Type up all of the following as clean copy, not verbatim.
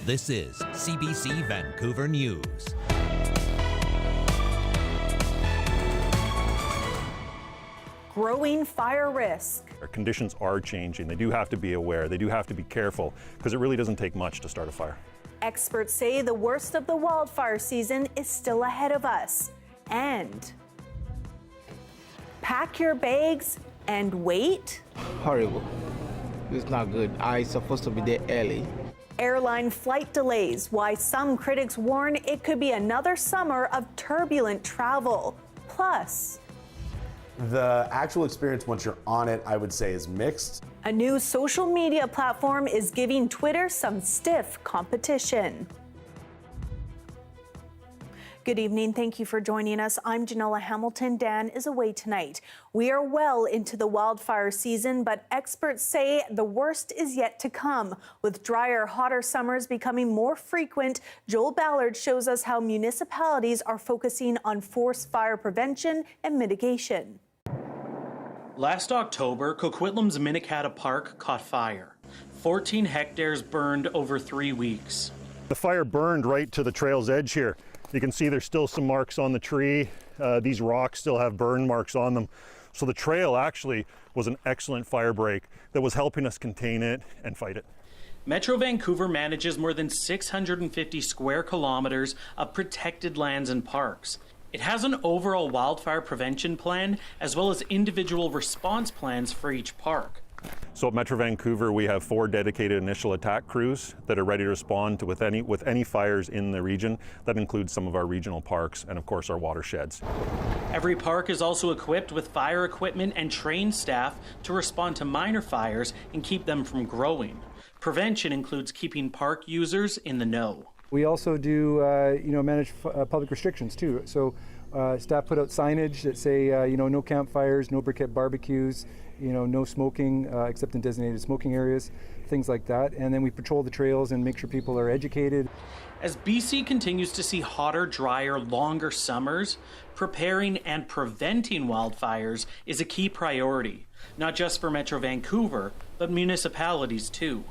This is CBC Vancouver News. Growing fire risk. Our conditions are changing. They do have to be aware. They do have to be careful because it really doesn't take much to start a fire. Experts say the worst of the wildfire season is still ahead of us. And pack your bags and wait. Horrible. It's not good. I supposed to be there early. Airline flight delays, why some critics warn it could be another summer of turbulent travel. Plus, the actual experience once you're on it, I would say, is mixed. a new social media platform is giving Twitter some stiff competition. Good evening. Thank you for joining us. I'm Janella Hamilton. Dan is away tonight. We are well into the wildfire season, but experts say the worst is yet to come. With drier, hotter summers becoming more frequent, Joel Ballard shows us how municipalities are focusing on forest fire prevention and mitigation. Last October, Coquitlam's Minikata Park caught fire. 14 hectares burned over 3 weeks. The fire burned right to the trail's edge here. You can see there's still some marks on the tree. These rocks still have burn marks on them. So the trail actually was an excellent fire break that was helping us contain it and fight it. Metro Vancouver manages more than 650 square kilometers of protected lands and parks. It has an overall wildfire prevention plan as well as individual response plans for each park. So at Metro Vancouver, we have 4 dedicated initial attack crews that are ready to respond to with any fires in the region. That includes some of our regional parks and, of course, our watersheds. Every park is also equipped with fire equipment and trained staff to respond to minor fires and keep them from growing. Prevention includes keeping park users in the know. We also do, manage public restrictions too. So staff put out signage that say, no campfires, no briquette barbecues, no smoking except in designated smoking areas, things like that. And then we patrol the trails and make sure people are educated. As BC continues to see hotter, drier, longer summers, preparing and preventing wildfires is a key priority, not just for Metro Vancouver, but municipalities too.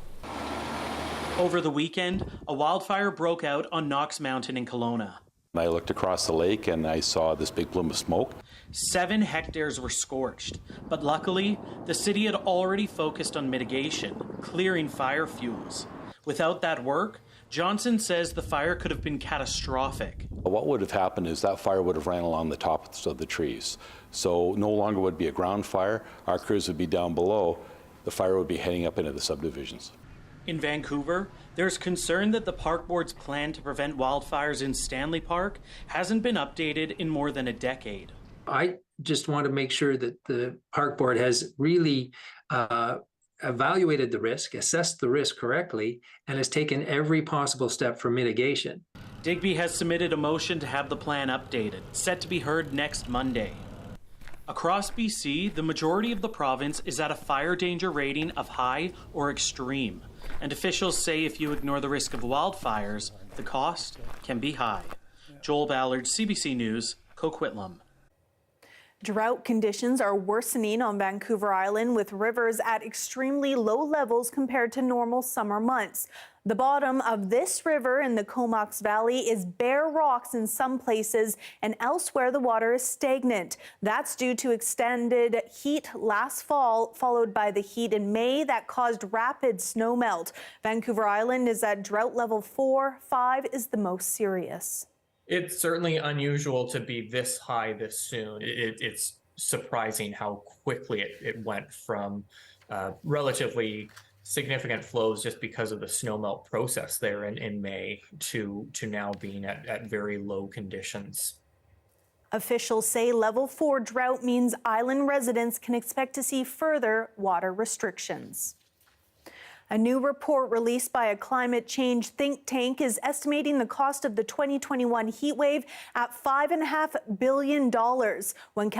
Over the weekend, a wildfire broke out on Knox Mountain in Kelowna. I looked across the lake and I saw this big plume of smoke. 7 hectares were scorched, but luckily, the city had already focused on mitigation, clearing fire fuels. Without that work, Johnson says the fire could have been catastrophic. What would have happened is that fire would have ran along the tops of the trees. So no longer would be a ground fire. Our crews would be down below. The fire would be heading up into the subdivisions. In Vancouver, there's concern that the Park Board's plan to prevent wildfires in Stanley Park hasn't been updated in more than a decade. I just want to make sure that the Park Board has really evaluated the risk, assessed the risk correctly, and has taken every possible step for mitigation. Digby has submitted a motion to have the plan updated, set to be heard next Monday. Across BC, the majority of the province is at a fire danger rating of high or extreme. And officials say if you ignore the risk of wildfires, the cost can be high. Joel Ballard, CBC News, Coquitlam. Drought conditions are worsening on Vancouver Island, with rivers at extremely low levels compared to normal summer months. The bottom of this river in the Comox Valley is bare rocks in some places, and elsewhere the water is stagnant. That's due to extended heat last fall, followed by the heat in May that caused rapid snowmelt. Vancouver Island is at drought level 4. 5 is the most serious. It's certainly unusual to be this high this soon. It's surprising how quickly it went from relatively significant flows just because of the snowmelt process there in May to now being at very low conditions. Officials say level 4 drought means island residents can expect to see further water restrictions. A new report released by a climate change think tank is estimating the cost of the 2021 heat wave at $5.5 billion. When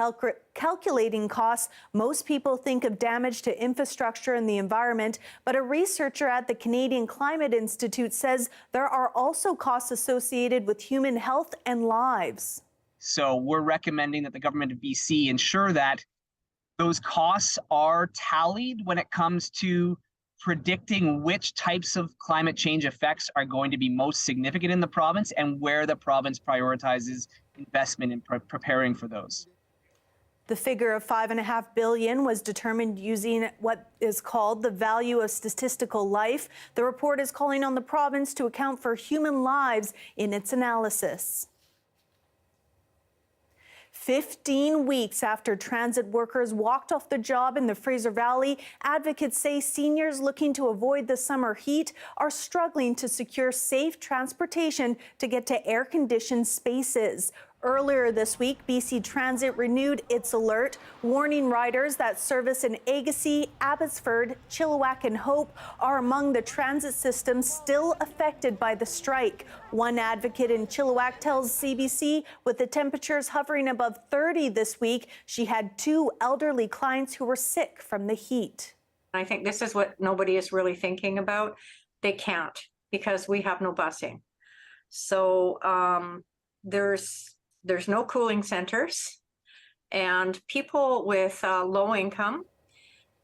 calculating costs, most people think of damage to infrastructure and the environment, but a researcher at the Canadian Climate Institute says there are also costs associated with human health and lives. So we're recommending that the government of BC ensure that those costs are tallied when it comes to predicting which types of climate change effects are going to be most significant in the province and where the province prioritizes investment in preparing for those. The figure of $5.5 billion was determined using what is called the value of statistical life. The report is calling on the province to account for human lives in its analysis. 15 weeks after transit workers walked off the job in the Fraser Valley, advocates say seniors looking to avoid the summer heat are struggling to secure safe transportation to get to air-conditioned spaces. Earlier this week, BC Transit renewed its alert, warning riders that service in Agassiz, Abbotsford, Chilliwack and Hope are among the transit systems still affected by the strike. One advocate in Chilliwack tells CBC with the temperatures hovering above 30 this week, she had 2 elderly clients who were sick from the heat. I think this is what nobody is really thinking about. They can't because we have no busing. So there's no cooling centers, and people with low income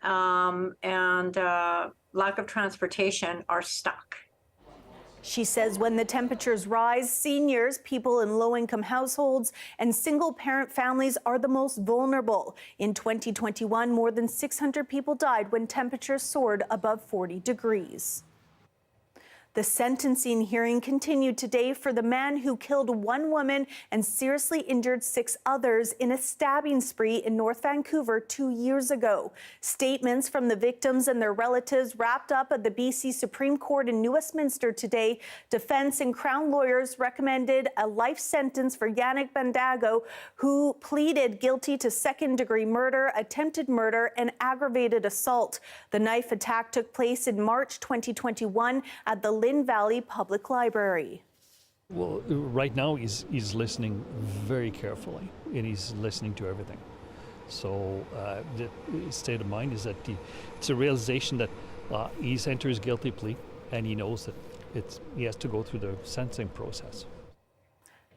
and lack of transportation are stuck. She says when the temperatures rise, seniors, people in low-income households, and single-parent families are the most vulnerable. In 2021, more than 600 people died when temperatures soared above 40 degrees. The sentencing hearing continued today for the man who killed 1 woman and seriously injured 6 others in a stabbing spree in North Vancouver 2 years ago. Statements from the victims and their relatives wrapped up at the BC Supreme Court in New Westminster today. Defense and Crown lawyers recommended a life sentence for Yannick Bandago, who pleaded guilty to second-degree murder, attempted murder, and aggravated assault. The knife attack took place in March 2021 at the Lynn Valley Public Library. Well, right now he's listening very carefully, and he's listening to everything. So the state of mind is that it's a realization that he's entered his guilty plea, and he knows that he has to go through the sentencing process.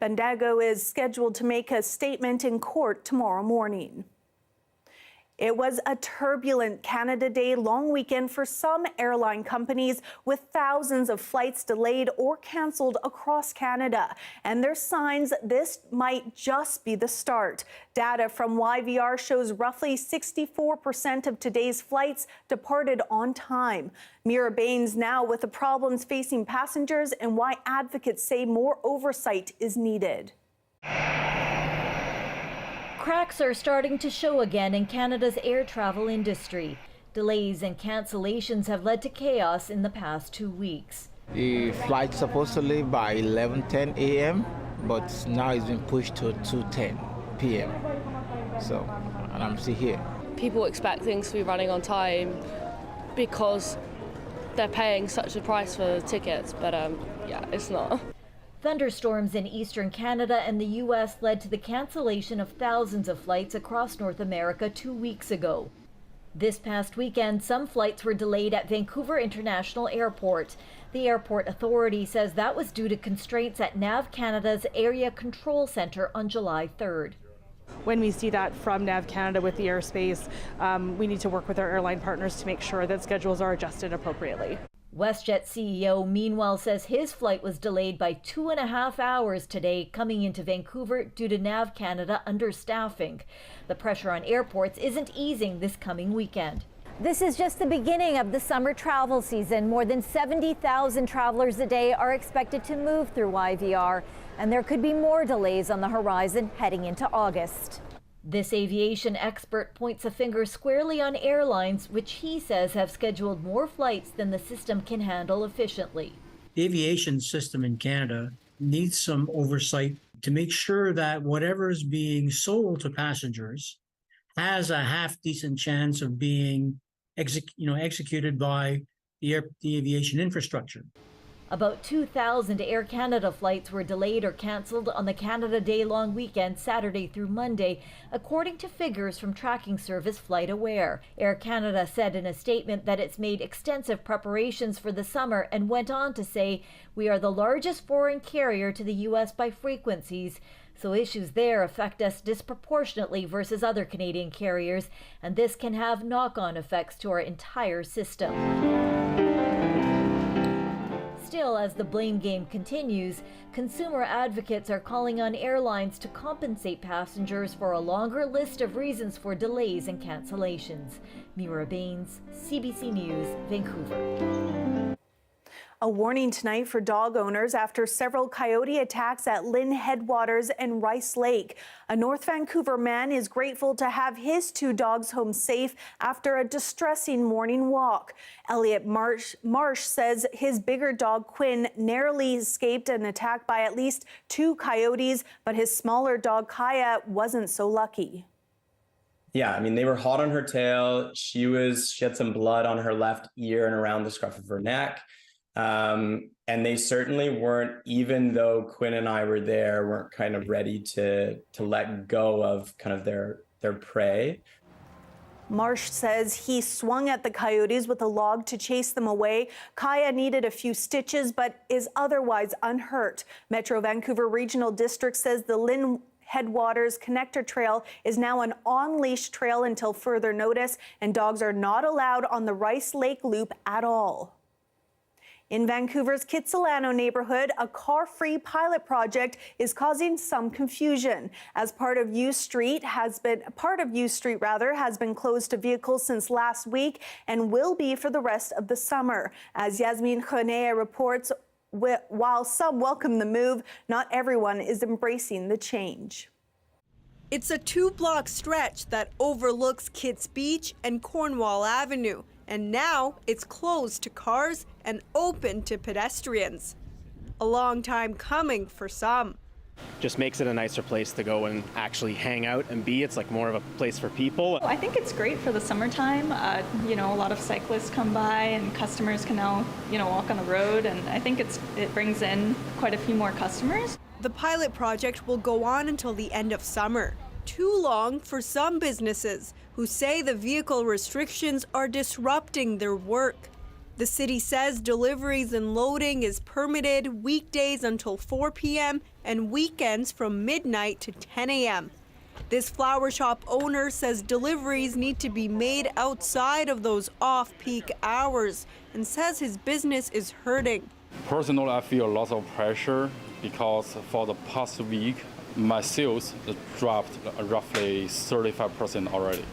Bandago is scheduled to make a statement in court tomorrow morning. It was a turbulent Canada Day long weekend for some airline companies, with thousands of flights delayed or canceled across Canada. And there's signs this might just be the start. Data from YVR shows roughly 64% of today's flights departed on time. Mira Baines now with the problems facing passengers and why advocates say more oversight is needed. Cracks are starting to show again in Canada's air travel industry. Delays and cancellations have led to chaos in the past 2 weeks. The flight's supposed to leave by 11:10 a.m., but now it's been pushed to 2:10 p.m. So, and I'm still here. People expect things to be running on time because they're paying such a price for the tickets, but yeah, it's not. Thunderstorms in eastern Canada and the U.S. led to the cancellation of thousands of flights across North America 2 weeks ago. This past weekend, some flights were delayed at Vancouver International Airport. The airport authority says that was due to constraints at NAV Canada's Area Control Centre on July 3rd. When we see that from NAV Canada with the airspace, we need to work with our airline partners to make sure that schedules are adjusted appropriately. WestJet CEO, meanwhile, says his flight was delayed by 2.5 hours today coming into Vancouver due to NAV Canada understaffing. The pressure on airports isn't easing this coming weekend. This is just the beginning of the summer travel season. More than 70,000 travelers a day are expected to move through YVR, and there could be more delays on the horizon heading into August. This aviation expert points a finger squarely on airlines, which he says have scheduled more flights than the system can handle efficiently. The aviation system in Canada needs some oversight to make sure that whatever is being sold to passengers has a half-decent chance of being executed by the aviation infrastructure. About 2,000 Air Canada flights were delayed or cancelled on the Canada Day long weekend, Saturday through Monday, according to figures from tracking service FlightAware. Air Canada said in a statement that it's made extensive preparations for the summer and went on to say, "We are the largest foreign carrier to the U.S. by frequencies, so issues there affect us disproportionately versus other Canadian carriers, and this can have knock-on effects to our entire system." Still, as the blame game continues, consumer advocates are calling on airlines to compensate passengers for a longer list of reasons for delays and cancellations. Mira Baines, CBC News, Vancouver. A warning tonight for dog owners after several coyote attacks at Lynn Headwaters and Rice Lake. A North Vancouver man is grateful to have his 2 dogs home safe after a distressing morning walk. Elliot Marsh says his bigger dog Quinn narrowly escaped an attack by at least 2 coyotes, but his smaller dog Kaya wasn't so lucky. Yeah, I mean, they were hot on her tail. She had some blood on her left ear and around the scruff of her neck. And they certainly weren't, even though Quinn and I were there, weren't kind of ready to let go of kind of their prey. Marsh says he swung at the coyotes with a log to chase them away. Kaya needed a few stitches, but is otherwise unhurt. Metro Vancouver Regional District says the Lynn Headwaters Connector Trail is now an on-leash trail until further notice, and dogs are not allowed on the Rice Lake Loop at all. In Vancouver's Kitsilano neighborhood, a car-free pilot project is causing some confusion. As part of U Street has been closed to vehicles since last week and will be for the rest of the summer. As Yasmin Khonea reports, while some welcome the move, not everyone is embracing the change. It's a 2-block stretch that overlooks Kitts Beach and Cornwall Avenue. And now it's closed to cars and open to pedestrians. A long time coming for some. Just makes it a nicer place to go and actually hang out and be. It's like more of a place for people. I think it's great for the summertime. A lot of cyclists come by and customers can now, walk on the road. And I think it brings in quite a few more customers. The pilot project will go on until the end of summer. Too long for some businesses who say the vehicle restrictions are disrupting their work. The city says deliveries and loading is permitted weekdays until 4 p.m. and weekends from midnight to 10 a.m. This flower shop owner says deliveries need to be made outside of those off-peak hours and says his business is hurting. Personally, I feel lots of pressure because for the past week, my sales dropped roughly 35% already.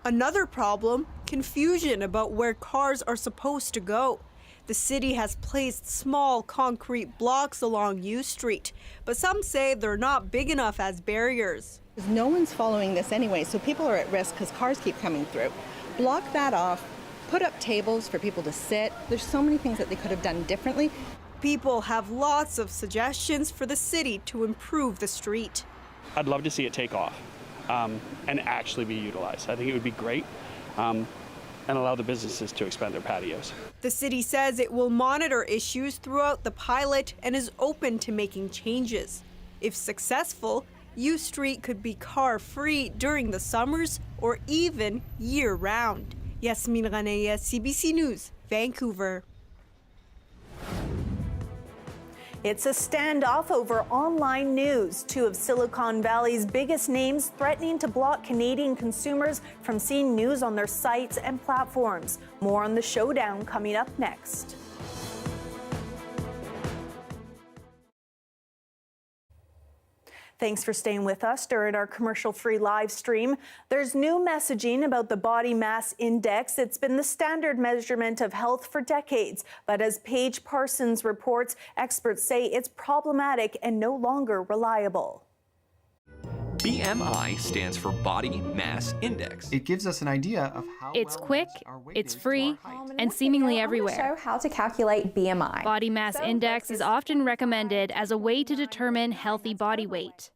Another problem, confusion about where cars are supposed to go. The city has placed small concrete blocks along U Street, but some say they're not big enough as barriers. No one's following this anyway, so people are at risk because cars keep coming through. Block that off, put up tables for people to sit. There's so many things that they could have done differently. People have lots of suggestions for the city to improve the street. I'd love to see it take off and actually be utilized. I think it would be great and allow the businesses to expand their patios. The city says it will monitor issues throughout the pilot and is open to making changes. If successful, U Street could be car-free during the summers or even year-round. Yasmin Khonea, CBC News, Vancouver. It's a standoff over online news. 2 of Silicon Valley's biggest names threatening to block Canadian consumers from seeing news on their sites and platforms. More on the showdown coming up next. Thanks for staying with us during our commercial-free live stream. There's new messaging about the body mass index. It's been the standard measurement of health for decades. But as Paige Parsons reports, experts say it's problematic and no longer reliable. BMI stands for Body Mass Index. It gives us an idea of how it's quick, it's free, and seemingly everywhere. I'm going to show how to calculate BMI. Body Mass Index is often recommended as a way to determine healthy body weight.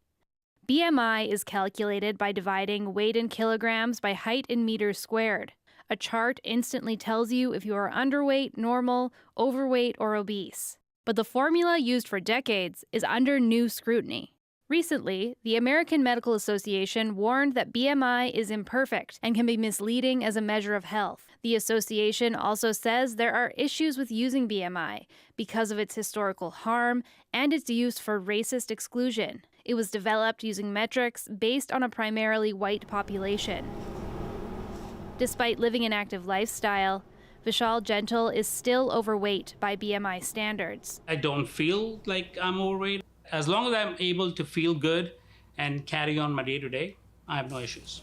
BMI is calculated by dividing weight in kilograms by height in meters squared. A chart instantly tells you if you are underweight, normal, overweight, or obese. But the formula used for decades is under new scrutiny. Recently, the American Medical Association warned that BMI is imperfect and can be misleading as a measure of health. The association also says there are issues with using BMI because of its historical harm and its use for racist exclusion. It was developed using metrics based on a primarily white population. Despite living an active lifestyle, Vishal Gentle is still overweight by BMI standards. I don't feel like I'm overweight. As long as I'm able to feel good and carry on my day-to-day, I have no issues.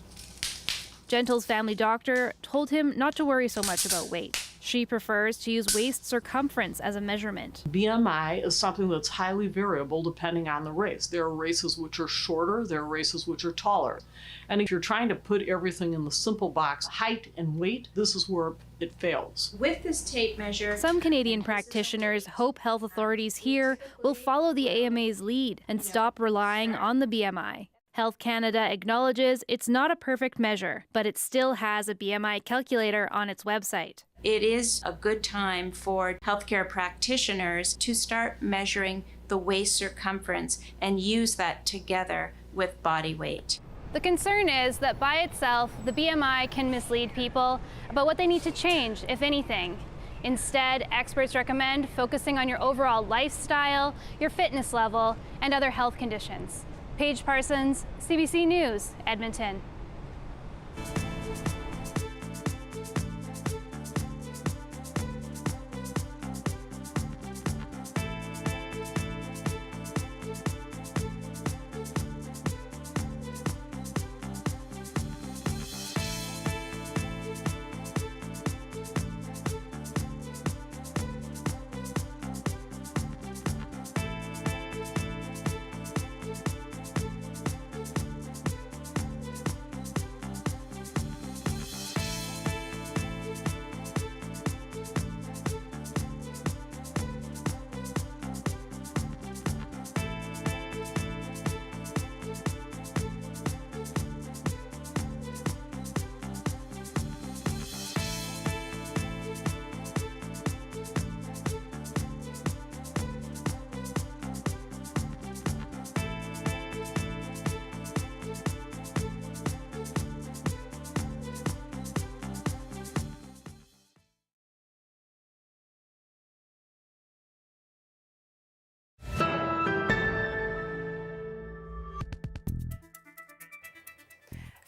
Gentle's family doctor told him not to worry so much about weight. She prefers to use waist circumference as a measurement. BMI is something that's highly variable depending on the race. There are races which are shorter, there are races which are taller. And if you're trying to put everything in the simple box, height and weight, this is where it fails. With this tape measure, some Canadian practitioners hope health authorities here will follow the AMA's lead and stop relying on the BMI. Health Canada acknowledges it's not a perfect measure, but it still has a BMI calculator on its website. It is a good time for healthcare practitioners to start measuring the waist circumference and use that together with body weight. The concern is that by itself, the BMI can mislead people about what they need to change, if anything. Instead, experts recommend focusing on your overall lifestyle, your fitness level, and other health conditions. Paige Parsons, CBC News, Edmonton.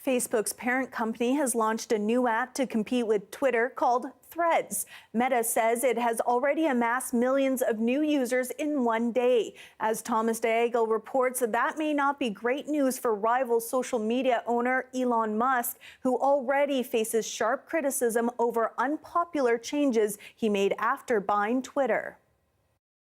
Facebook's parent company has launched a new app to compete with Twitter called Threads. Meta says it has already amassed millions of new users in one day. As Thomas Daigle reports, that may not be great news for rival social media owner Elon Musk, who already faces sharp criticism over unpopular changes he made after buying Twitter.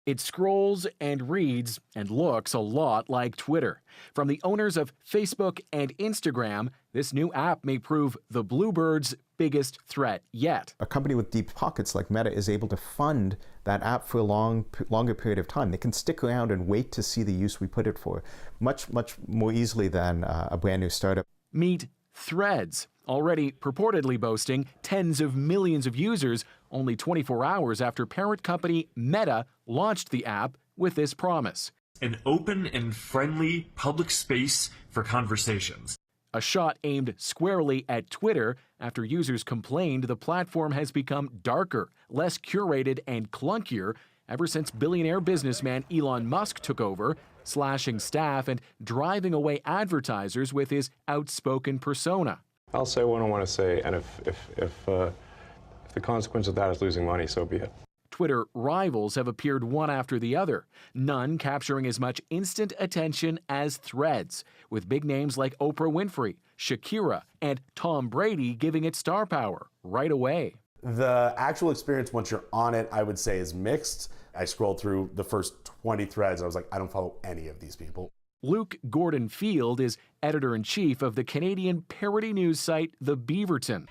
It scrolls and reads and looks a lot like Twitter. From the owners of Facebook and Instagram, this new app may prove the Bluebirds' biggest threat yet. A company with deep pockets like Meta is able to fund that app for a longer period of time. They can stick around and wait to see the use we put it for much more easily than a brand new startup. Meet Threads, already purportedly boasting tens of millions of users only 24 hours after parent company Meta launched the app with this promise. An open and friendly public space for conversations. A shot aimed squarely at Twitter after users complained the platform has become darker, less curated, and clunkier ever since billionaire businessman Elon Musk took over, slashing staff and driving away advertisers with his outspoken persona. I'll say what I want to say, and if the consequence of that is losing money, so be it. Twitter rivals have appeared one after the other, none capturing as much instant attention as Threads, with big names like Oprah Winfrey, Shakira, and Tom Brady giving it star power right away. The actual experience once you're on it, I would say, is mixed. I scrolled through the first 20 threads. I was like, I don't follow any of these people. Luke Gordon-Field is editor-in-chief of the Canadian parody news site The Beaverton.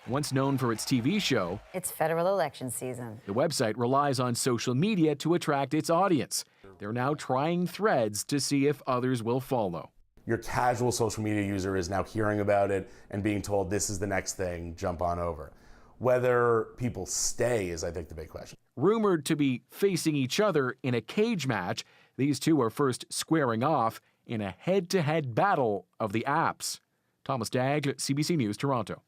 Once known for its TV show, it's federal election season. The website relies on social media to attract its audience. They're now trying Threads to see if others will follow. Your casual social media user is now hearing about it and being told this is the next thing, jump on over. Whether people stay is, I think, the big question. Rumored to be facing each other in a cage match, these two are first squaring off in a head-to-head battle of the apps. Thomas Daigle, CBC News, Toronto.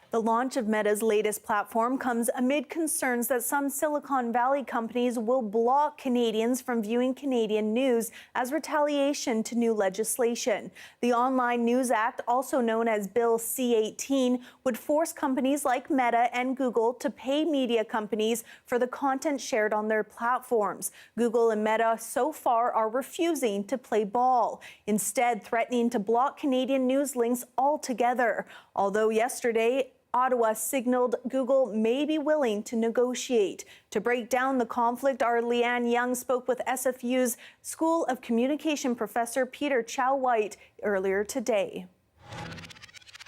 The launch of Meta's latest platform comes amid concerns that some Silicon Valley companies will block Canadians from viewing Canadian news as retaliation to new legislation. The Online News Act, also known as Bill C-18, would force companies like Meta and Google to pay media companies for the content shared on their platforms. Google and Meta so far are refusing to play ball, instead threatening to block Canadian news links altogether. Although yesterday, Ottawa signaled Google may be willing to negotiate. To break down the conflict, our Leanne Young spoke with SFU's School of Communication professor Peter Chow-White earlier today.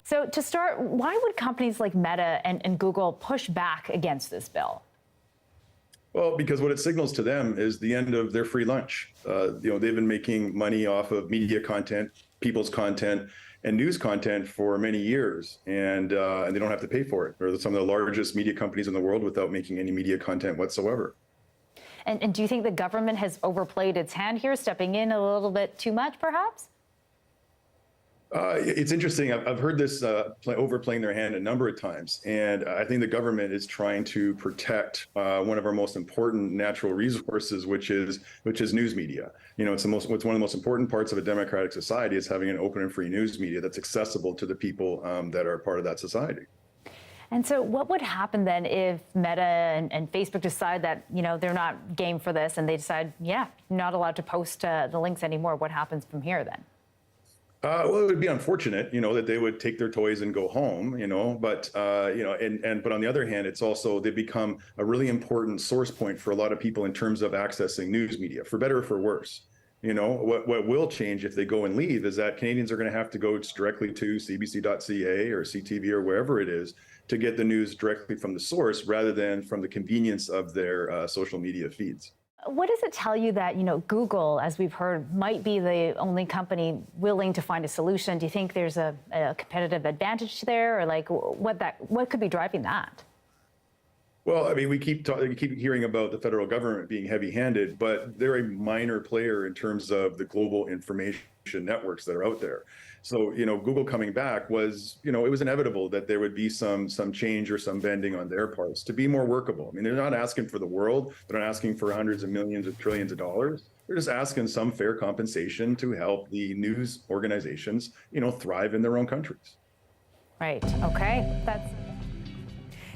So to start, why would companies like Meta and Google push back against this bill? Well, because what it signals to them is the end of their free lunch. They've been making money off of media content, people's content, and news content for many years, and they don't have to pay for it. They're some of the largest media companies in the world without making any media content whatsoever. And do you think the government has overplayed its hand here, stepping in a little bit too much, perhaps? It's interesting. I've heard this overplaying their hand a number of times, and I think the government is trying to protect one of our most important natural resources, which is news media. It's one of the most important parts of a democratic society is having an open and free news media that's accessible to the people that are part of that society. And so, what would happen then if Meta and Facebook decide that they're not game for this, and they decide, yeah, you're not allowed to post the links anymore? What happens from here then? Well, it would be unfortunate, that they would take their toys and go home, but, but on the other hand, it's also, they become a really important source point for a lot of people in terms of accessing news media, for better or for worse. What will change if they go and leave is that Canadians are going to have to go directly to cbc.ca or CTV or wherever it is to get the news directly from the source rather than from the convenience of their social media feeds. What does it tell you that, Google, as we've heard, might be the only company willing to find a solution? Do you think there's a competitive advantage there, or what could be driving that? Well, I mean, we keep hearing about the federal government being heavy-handed, but they're a minor player in terms of the global information networks that are out there. So, Google coming back was, it was inevitable that there would be some change or some bending on their parts to be more workable. I mean, they're not asking for the world. They're not asking for hundreds of millions or trillions of dollars. They're just asking some fair compensation to help the news organizations, thrive in their own countries. Right. Okay.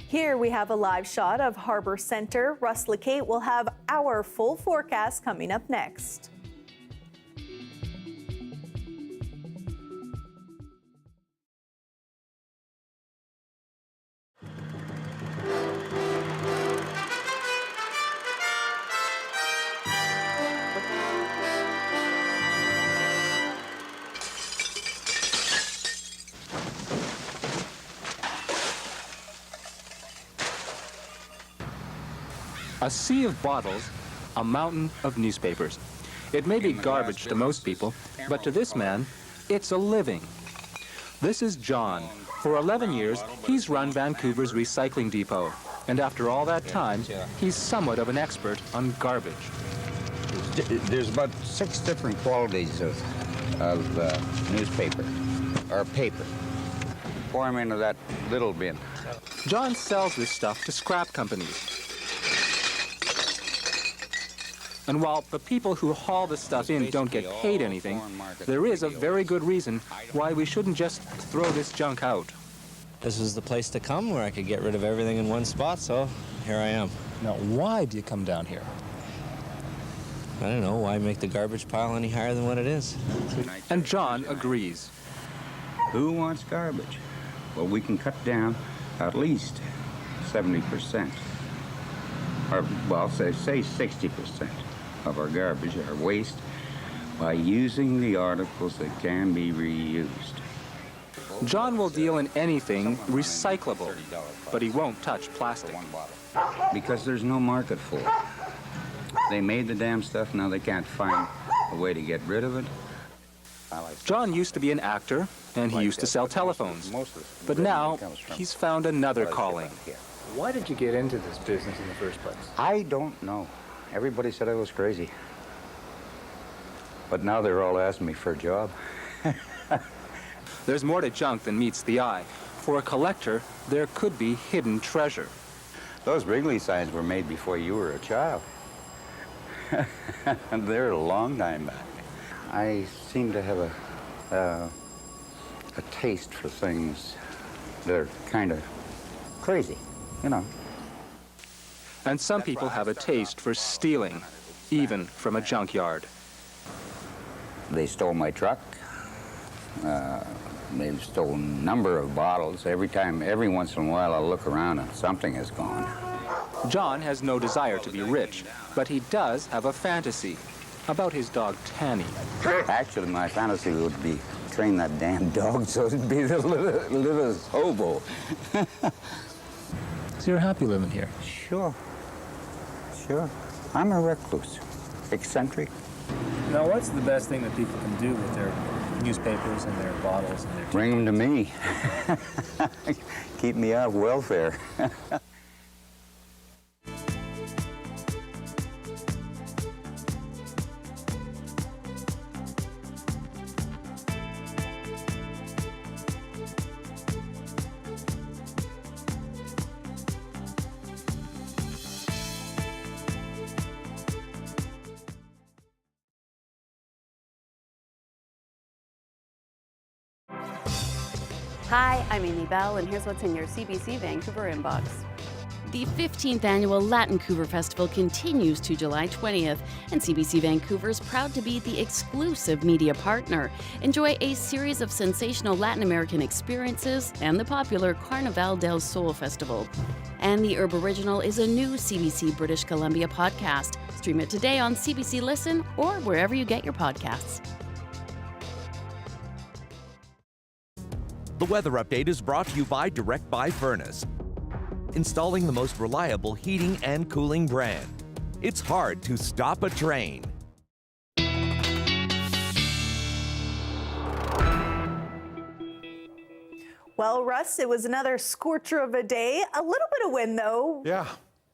Here we have a live shot of Harbour Centre. Russ Lecate will have our full forecast coming up next. A sea of bottles, a mountain of newspapers. It may be garbage to most people, but to this man, it's a living. This is John. For 11 years, he's run Vancouver's recycling depot. And after all that time, he's somewhat of an expert on garbage. There's about 6 different qualities of newspaper, or paper. Pour them into that little bin. John sells this stuff to scrap companies. And while the people who haul the stuff in don't get paid anything, there is a very good reason why we shouldn't just throw this junk out. This is the place to come where I could get rid of everything in one spot, so here I am. Now, why do you come down here? I don't know. Why make the garbage pile any higher than what it is? And John agrees. Who wants garbage? Well, we can cut down at least 70%. Or, well, say 60%. Of our garbage, our waste, by using the articles that can be reused. John will deal in anything recyclable, but he won't touch plastic. Because there's no market for it. They made the damn stuff, now they can't find a way to get rid of it. John used to be an actor, and he used to sell telephones. But now, he's found another calling. Why did you get into this business in the first place? I don't know. Everybody said I was crazy. But now they're all asking me for a job. There's more to junk than meets the eye. For a collector, there could be hidden treasure. Those Wrigley signs were made before you were a child. They're a long time back. I seem to have a taste for things that are kind of crazy, you know. And some people have a taste for stealing, even from a junkyard. They stole my truck. They've stolen a number of bottles. Every once in a while, I'll look around and something has gone. John has no desire to be rich, but he does have a fantasy about his dog, Tanny. Actually, my fantasy would be train that damn dog so it'd be the littlest hobo. So you're happy living here? Sure. I'm a recluse. Eccentric. Now, what's the best thing that people can do with their newspapers and their bottles and their... Bring them to me. Keep me off welfare. Hi, I'm Amy Bell, and here's what's in your CBC Vancouver inbox. The 15th annual Latincouver Festival continues to July 20th, and CBC Vancouver is proud to be the exclusive media partner. Enjoy a series of sensational Latin American experiences and the popular Carnaval del Sol Festival. And the Herb Original is a new CBC British Columbia podcast. Stream it today on CBC Listen or wherever you get your podcasts. The weather update is brought to you by Direct Buy Furnace, installing the most reliable heating and cooling brand. It's hard to stop a train. Well, Russ, it was another scorcher of a day. A little bit of wind, though. Yeah.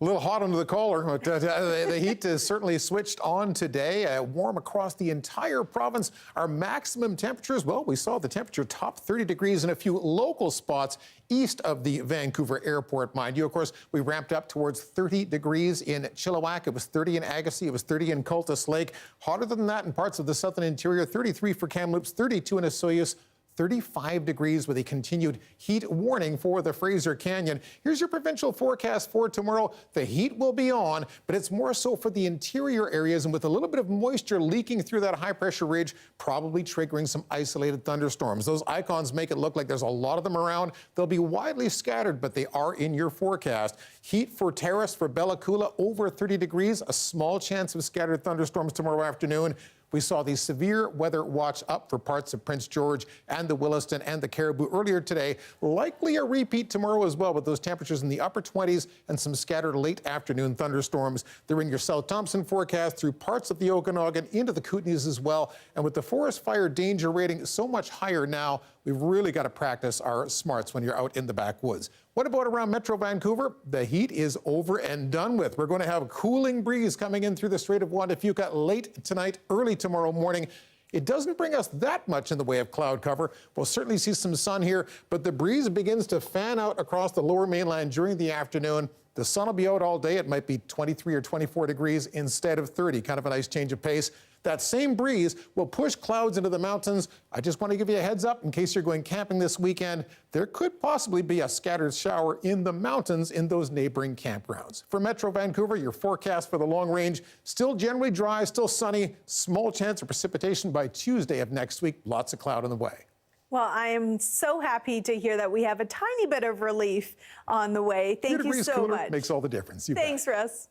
A little hot under the collar, but the heat is certainly switched on today. Warm across the entire province. Our maximum temperatures, well, we saw the temperature top 30 degrees in a few local spots east of the Vancouver airport, mind you. Of course, we ramped up towards 30 degrees in Chilliwack. It was 30 in Agassiz. It was 30 in Cultus Lake. Hotter than that in parts of the southern interior. 33 for Kamloops, 32 in Osoyoos. 35 degrees with a continued heat warning for the Fraser Canyon. Here's your provincial forecast for tomorrow. The heat will be on, but it's more so for the interior areas, and with a little bit of moisture leaking through that high pressure ridge, probably triggering some isolated thunderstorms. Those icons make it look like there's a lot of them around. They'll be widely scattered, but they are in your forecast. Heat for Terrace, for Bella Coola, over 30 degrees. A small chance of scattered thunderstorms tomorrow afternoon. We saw the severe weather watch up for parts of Prince George and the Williston and the Caribou earlier today. Likely a repeat tomorrow as well, with those temperatures in the upper 20s and some scattered late afternoon thunderstorms. They're in your South Thompson forecast through parts of the Okanagan into the Kootenays as well. And with the forest fire danger rating so much higher now, we've really got to practice our smarts when you're out in the backwoods. What about around Metro Vancouver? The heat is over and done with. We're going to have a cooling breeze coming in through the Strait of Juan de Fuca late tonight, early tomorrow morning. It doesn't bring us that much in the way of cloud cover. We'll certainly see some sun here, but the breeze begins to fan out across the lower mainland during the afternoon. The sun will be out all day. It might be 23 or 24 degrees instead of 30. Kind of a nice change of pace. That same breeze will push clouds into the mountains. I just want to give you a heads up in case you're going camping this weekend. There could possibly be a scattered shower in the mountains in those neighboring campgrounds. For Metro Vancouver, your forecast for the long range, still generally dry, still sunny, small chance of precipitation by Tuesday of next week. Lots of cloud on the way. Well, I am so happy to hear that we have a tiny bit of relief on the way. Thank you so much. Makes all the difference. Thanks, Russ.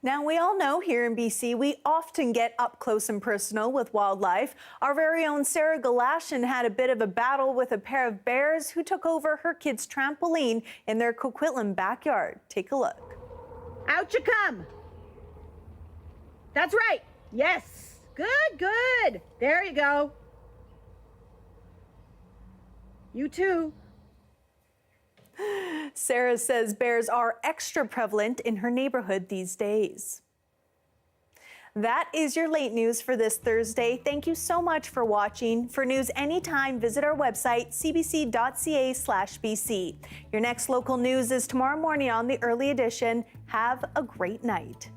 Now, we all know here in BC, we often get up close and personal with wildlife. Our very own Sarah Galashan had a bit of a battle with a pair of bears who took over her kids' trampoline in their Coquitlam backyard. Take a look. Out you come. That's right. Yes. Good, good. There you go. You too. Sarah says bears are extra prevalent in her neighborhood these days. That is your late news for this Thursday. Thank you so much for watching. For news anytime, visit our website, cbc.ca/bc. Your next local news is tomorrow morning on the Early Edition. Have a great night.